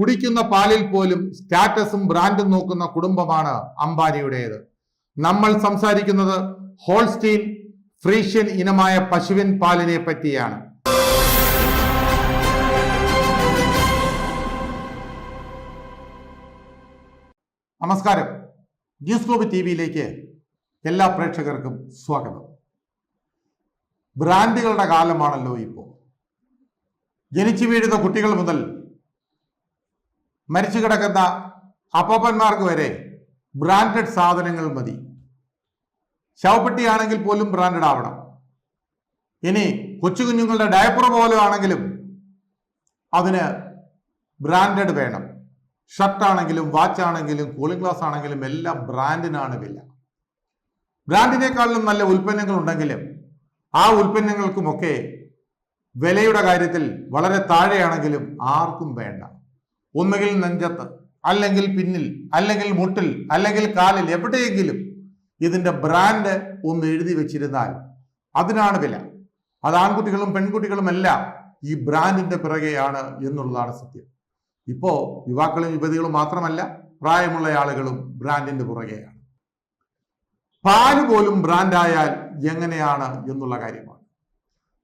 കുടിക്കുന്ന പാലിൽ പോലും സ്റ്റാറ്റസും ബ്രാൻഡും നോക്കുന്ന കുടുംബമാണ് അംബാനിയുടേത്. നമ്മൾ സംസാരിക്കുന്നത് ഹോൾസ്റ്റീൻ ഫ്രീഷ്യൻ ഇനമായ പശുവിൻ പാലിനെ പറ്റിയാണ്. നമസ്കാരം, ന്യൂസ് ഗ്ലോബ് ടിവിയിലേക്ക് എല്ലാ പ്രേക്ഷകർക്കും സ്വാഗതം. ബ്രാൻഡുകളുടെ കാലമാണല്ലോ ഇപ്പോൾ. ജനിച്ചു വീഴുന്ന കുട്ടികൾ മുതൽ മരിച്ചു കിടക്കുന്ന അപ്പൂപ്പന്മാർക്ക് വരെ ബ്രാൻഡഡ് സാധനങ്ങൾ മതി. ശവപ്പെട്ടിയാണെങ്കിൽ പോലും ബ്രാൻഡഡ് ആവണം. ഇനി കൊച്ചു കുഞ്ഞുങ്ങളുടെ ഡയപ്പർ പോലും ആണെങ്കിലും അതിന് ബ്രാൻഡഡ് വേണം. ഷർട്ടാണെങ്കിലും വാച്ചാണെങ്കിലും കൂളിംഗ് ഗ്ലാസ് ആണെങ്കിലും എല്ലാം ബ്രാൻഡിനാണ് വില. ബ്രാൻഡിനേക്കാളും നല്ല ഉൽപ്പന്നങ്ങൾ ഉണ്ടെങ്കിലും ആ ഉൽപ്പന്നങ്ങൾക്കുമൊക്കെ വിലയുടെ കാര്യത്തിൽ വളരെ താഴെയാണെങ്കിലും ആർക്കും വേണ്ട. ഒന്നുകിൽ നെഞ്ചത്ത്, അല്ലെങ്കിൽ പിന്നിൽ, അല്ലെങ്കിൽ മുട്ടിൽ, അല്ലെങ്കിൽ കാലിൽ, എവിടെയെങ്കിലും ഇതിന്റെ ബ്രാൻഡ് ഒന്ന് എഴുതി വെച്ചിരുന്നാൽ അതിനാണ് വില. അത് ആൺകുട്ടികളും പെൺകുട്ടികളും എല്ലാം ഈ ബ്രാൻഡിന്റെ പിറകെയാണ് എന്നുള്ളതാണ് സത്യം. ഇപ്പോ യുവാക്കളും യുവതികളും മാത്രമല്ല, പ്രായമുള്ള ആളുകളും ബ്രാൻഡിന്റെ പുറകെയാണ്. പാല് പോലും ബ്രാൻഡായാൽ എങ്ങനെയാണ് എന്നുള്ള കാര്യമാണ്.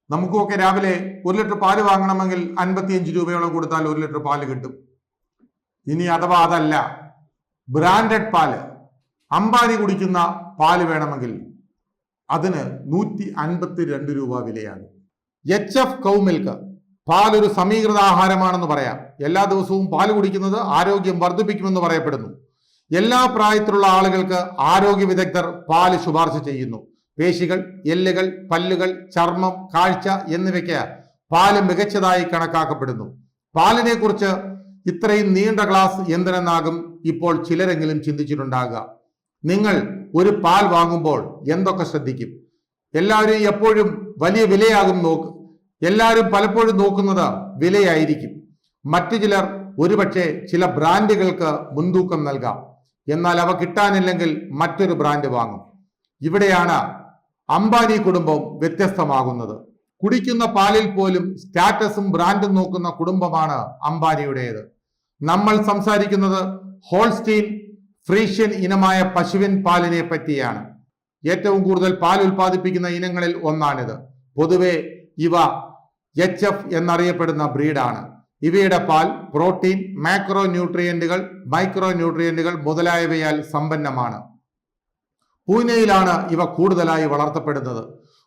നമുക്കൊക്കെ രാവിലെ 1 ലിറ്റർ പാല് വാങ്ങണമെങ്കിൽ 55 രൂപയോളം കൊടുത്താൽ 1 ലിറ്റർ പാല് കിട്ടും. ഇനി അഥവാ അതല്ല, ബ്രാൻഡഡ് പാല്, അംബാനി കുടിക്കുന്ന പാല് വേണമെങ്കിൽ അതിന് 152 രൂപ വിലയാണ്. HF കൗ മിൽക്ക് പാലൊരു സമീകൃത ആഹാരമാണെന്ന് പറയാം. എല്ലാ ദിവസവും പാല് കുടിക്കുന്നത് ആരോഗ്യം വർദ്ധിപ്പിക്കുമെന്ന് പറയപ്പെടുന്നു. എല്ലാ പ്രായത്തിലുള്ള ആളുകൾക്ക് ആരോഗ്യ വിദഗ്ധർ പാല് ശുപാർശ ചെയ്യുന്നു. പേശികൾ, എല്ലുകൾ, പല്ലുകൾ, ചർമ്മം, കാഴ്ച എന്നിവയ്ക്ക് പാല് മികച്ചതായി കണക്കാക്കപ്പെടുന്നു. പാലിനെ കുറിച്ച് ഇത്രയും നീണ്ട ക്ലാസ് എന്തിനെന്നാകും ഇപ്പോൾ ചിലരെങ്കിലും ചിന്തിച്ചിട്ടുണ്ടാകുക. നിങ്ങൾ ഒരു പാൽ വാങ്ങുമ്പോൾ എന്തൊക്കെ ശ്രദ്ധിക്കും? എല്ലാവരും എപ്പോഴും വലിയ വിലയാകും എല്ലാവരും പലപ്പോഴും നോക്കുന്നത് വിലയായിരിക്കും. മറ്റു ചിലർ ഒരുപക്ഷെ ചില ബ്രാൻഡുകൾക്ക് മുൻതൂക്കം നൽകാം. എന്നാൽ അവ കിട്ടാനില്ലെങ്കിൽ മറ്റൊരു ബ്രാൻഡ് വാങ്ങും. ഇവിടെയാണ് അംബാനി കുടുംബം വ്യത്യസ്തമാകുന്നത്. കുടിക്കുന്ന പാലിൽ പോലും സ്റ്റാറ്റസും ബ്രാൻഡും നോക്കുന്ന കുടുംബമാണ് അംബാനിയുടേത്. നമ്മൾ സംസാരിക്കുന്നത് ഹോൾസ്റ്റീൻ ഫ്രീഷ്യൻ ഇനമായ പശുവിൻ പാലിനെ പറ്റിയാണ്. ഏറ്റവും കൂടുതൽ പാൽ ഉൽപ്പാദിപ്പിക്കുന്ന ഇനങ്ങളിൽ ഒന്നാണിത്. പൊതുവെ ഇവ HF എന്നറിയപ്പെടുന്ന ബ്രീഡാണ്. ഇവയുടെ പാൽ പ്രോട്ടീൻ, മാക്രോ ന്യൂട്രിയന്റുകൾ, മൈക്രോ ന്യൂട്രിയന്റുകൾ മുതലായവയാൽ സമ്പന്നമാണ്. പൂനെയിലാണ് ഇവ കൂടുതലായി വളർത്തപ്പെടുന്നത്.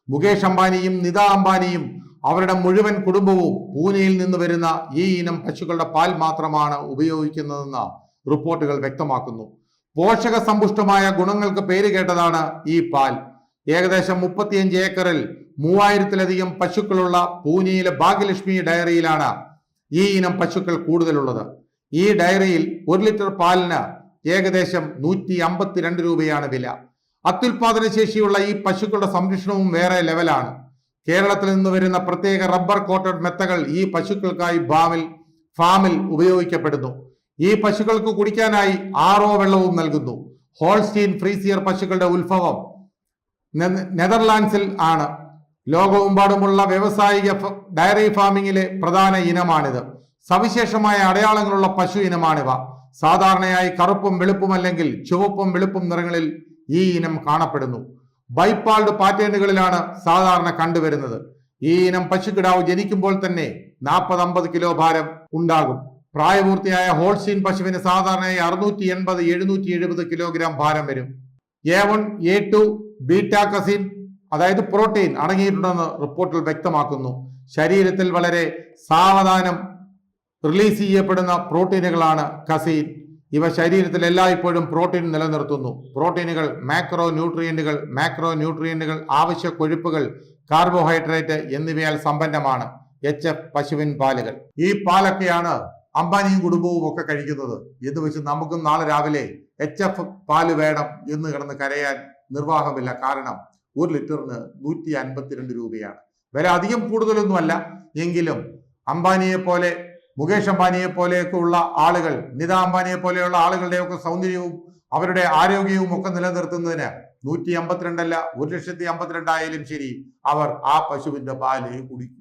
മുകേഷ് അംബാനിയും നിത അംബാനിയും അവരുടെ മുഴുവൻ കുടുംബവും പൂനെയിൽ നിന്ന് വരുന്ന ഈ ഇനം പശുക്കളുടെ പാൽ മാത്രമാണ് ഉപയോഗിക്കുന്നതെന്ന് റിപ്പോർട്ടുകൾ വ്യക്തമാക്കുന്നു. പോഷക സമ്പുഷ്ടമായ ഗുണങ്ങൾക്ക് പേര് കേട്ടതാണ് ഈ പാൽ. ഏകദേശം 35 ഏക്കറിൽ 3000-ലധികം പശുക്കളുള്ള പൂനെയിലെ ഭാഗ്യലക്ഷ്മി ഡയറിയിലാണ് ഈ ഇനം പശുക്കൾ കൂടുതലുള്ളത്. ഈ ഡയറിയിൽ 1 ലിറ്റർ പാലിന് ഏകദേശം 152 രൂപയാണ് വില. അത്യുൽപാദന ശേഷിയുള്ള ഈ പശുക്കളുടെ സംരക്ഷണവും വേറെ ലെവലാണ്. കേരളത്തിൽ നിന്ന് വരുന്ന പ്രത്യേക റബ്ബർ കോട്ടഡ് മെത്തകൾ ഈ പശുക്കൾക്കായി ഫാമിൽ ഉപയോഗിക്കപ്പെടുന്നു. ഈ പശുക്കൾക്ക് കുടിക്കാനായി RO വെള്ളവും നൽകുന്നു. ഹോൾസ്റ്റീൻ ഫ്രീസിയർ പശുക്കളുടെ ഉത്ഭവം നെതർലാൻഡ്സിൽ ആണ്. ലോകമെമ്പാടുമുള്ള വ്യാവസായിക ഡയറി ഫാമിങ്ങിലെ പ്രധാന ഇനമാണിത്. സവിശേഷമായ അടയാളങ്ങളുള്ള പശു ഇനമാണിവ. സാധാരണയായി കറുപ്പും വെളുപ്പും അല്ലെങ്കിൽ ചുവപ്പും വെളുപ്പും നിറങ്ങളിൽ ഈ ഇനം കാണപ്പെടുന്നു. ബൈപ്പാൾഡ് പാറ്റേണുകളിലാണ് സാധാരണ കണ്ടുവരുന്നത്. ഈ ഇനം പശുക്കിടാവ് ജനിക്കുമ്പോൾ തന്നെ 40-50 കിലോ ഭാരം ഉണ്ടാകും. പ്രായപൂർത്തിയായ ഹോൾസ്റ്റീൻ പശുവിന് സാധാരണയായി 680-770 കിലോഗ്രാം ഭാരം വരും. A1, A2, ബീറ്റാ കസീൻ അതായത് പ്രോട്ടീൻ അടങ്ങിയിട്ടുണ്ടെന്ന് റിപ്പോർട്ടിൽ വ്യക്തമാക്കുന്നു. ശരീരത്തിൽ വളരെ സാവധാനം റിലീസ് ചെയ്യപ്പെടുന്ന പ്രോട്ടീനുകളാണ് കസീൻ. ഇവ ശരീരത്തിൽ എല്ലായ്പ്പോഴും പ്രോട്ടീൻ നിലനിർത്തുന്നു. പ്രോട്ടീനുകൾ, മാക്രോ ന്യൂട്രിയന്റുകൾ, ആവശ്യ കൊഴുപ്പുകൾ, കാർബോഹൈഡ്രേറ്റ് എന്നിവയാൽ സമ്പന്നമാണ് HF പശുവിൻ പാലുകൾ. ഈ പാലൊക്കെയാണ് അംബാനിയും കുടുംബവും ഒക്കെ കഴിക്കുന്നത് എന്ന് വെച്ച് നമുക്കും നാളെ രാവിലെ HF പാല് വേണം എന്ന് കിടന്ന് കരയാൻ നിർവാഹമില്ല. കാരണം 1 ലിറ്ററിന് 152 രൂപയാണ്. വില അധികം കൂടുതലൊന്നുമല്ല. എങ്കിലും അംബാനിയെ പോലെ, മുകേഷ് അംബാനിയെ പോലെയൊക്കെ ഉള്ള ആളുകൾ, നിത അംബാനിയെ പോലെയുള്ള ആളുകളുടെയൊക്കെ സൗന്ദര്യവും അവരുടെ ആരോഗ്യവും ഒക്കെ നിലനിർത്തുന്നതിന് 152 അല്ല 1,52,000 ആയാലും ശരി അവർ ആ പശുവിന്റെ പാല് കുടിക്കും.